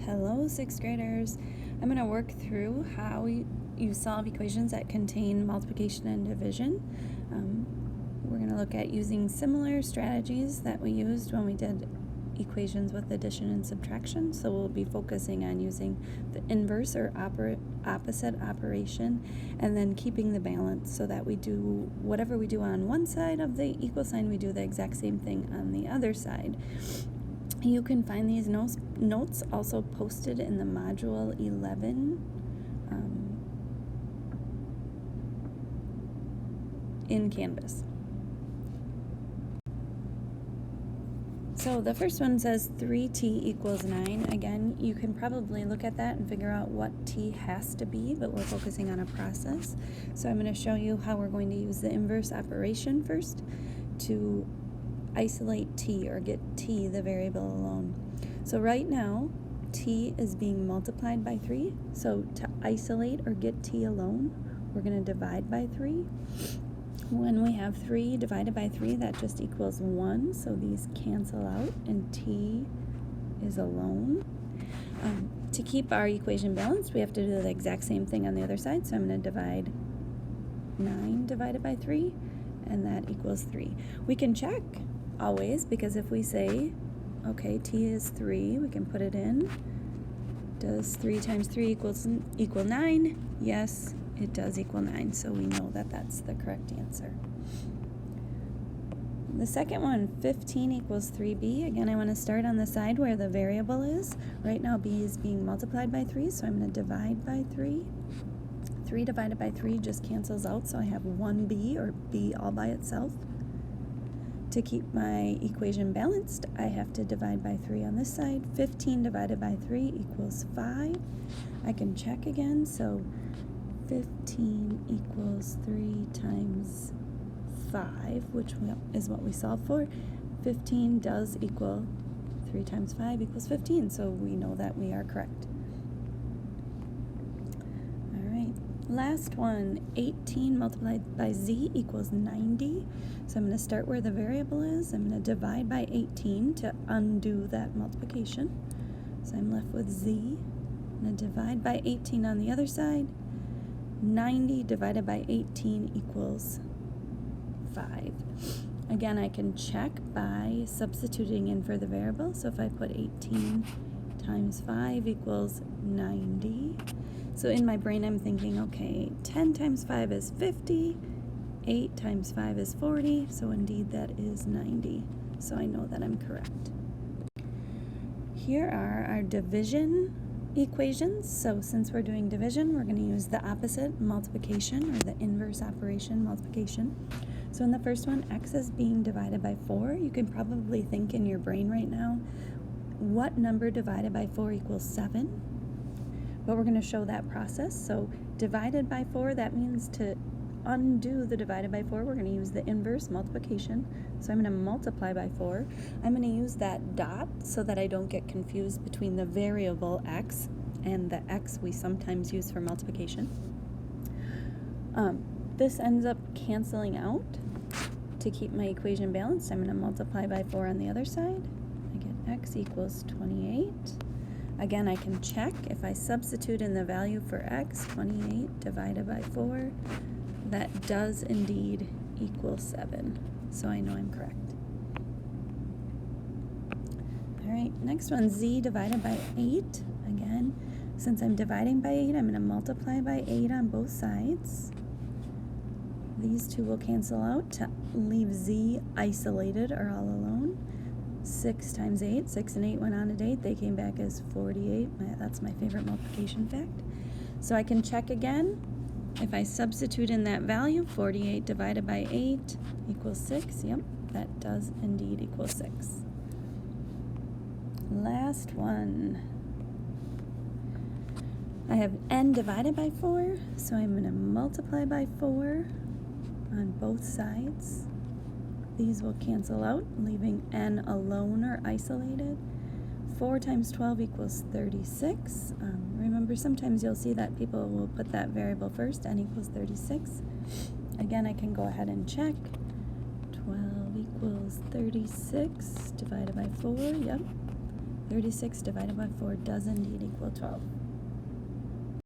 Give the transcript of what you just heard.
Hello, sixth graders. I'm going to work through how you solve equations that contain multiplication and division. We're going to look at using similar strategies that we used when we did equations with addition and subtraction. So we'll be focusing on using the inverse or opposite operation and then keeping the balance so that we do whatever we do on one side of the equal sign, we do the exact same thing on the other side. You can find these notes also posted in the Module 11 in Canvas. So the first one says 3t equals 9. Again, you can probably look at that and figure out what t has to be, but we're focusing on a process. So I'm going to show you how we're going to use the inverse operation first to isolate t, or get t, the variable, alone. So right now, t is being multiplied by 3. So to isolate or get t alone, we're going to divide by 3. When we have 3 divided by 3, that just equals 1. So these cancel out and t is alone. To keep our equation balanced, we have to do the exact same thing on the other side. So I'm going to divide 9 divided by 3, and that equals 3. We can check always, because if we say, okay, t is 3, we can put it in. Does 3 times 3 equal 9? Yes, it does equal 9, so we know that that's the correct answer. The second one, 15 equals 3b. Again, I want to start on the side where the variable is. Right now, b is being multiplied by 3, so I'm going to divide by 3. 3 divided by 3 just cancels out, so I have 1b, or b all by itself. To keep my equation balanced, I have to divide by 3 on this side. 15 divided by 3 equals 5. I can check again, so 15 equals 3 times 5, which is what we solved for. 15 does equal 3 times 5 equals 15, so we know that we are correct. Last one, 18 multiplied by z equals 90. So I'm going to start where the variable is. I'm going to divide by 18 to undo that multiplication. So I'm left with z. I'm going to divide by 18 on the other side. 90 divided by 18 equals 5. Again, I can check by substituting in for the variable. So if I put 18 times 5 equals 90. So in my brain, I'm thinking, okay, 10 times 5 is 50, 8 times 5 is 40, so indeed that is 90. So I know that I'm correct. Here are our division equations. So since we're doing division, we're going to use the opposite, multiplication, or the inverse operation, multiplication. So in the first one, x is being divided by 4. You can probably think in your brain right now, what number divided by 4 equals 7? But we're going to show that process. So divided by 4, that means to undo the divided by 4, we're going to use the inverse, multiplication. So I'm going to multiply by 4. I'm going to use that dot so that I don't get confused between the variable x and the x we sometimes use for multiplication. This ends up canceling out. To keep my equation balanced, I'm going to multiply by 4 on the other side. I get x equals 28. Again, I can check if I substitute in the value for x, 28 divided by 4, that does indeed equal 7. So I know I'm correct. All right, next one, z divided by 8. Again, since I'm dividing by 8, I'm going to multiply by 8 on both sides. These two will cancel out to leave z isolated, or all alone. 6 times 8, 6 and 8 went on to 8. They came back as 48. That's my favorite multiplication fact. So I can check again. If I substitute in that value, 48 divided by 8 equals 6. Yep, that does indeed equal 6. Last one. I have n divided by 4, so I'm going to multiply by 4 on both sides. These will cancel out, leaving n alone or isolated. 4 times 12 equals 36. Remember, sometimes you'll see that people will put that variable first, n equals 36. Again, I can go ahead and check. 12 equals 36 divided by 4, yep. 36 divided by 4 does indeed equal 12.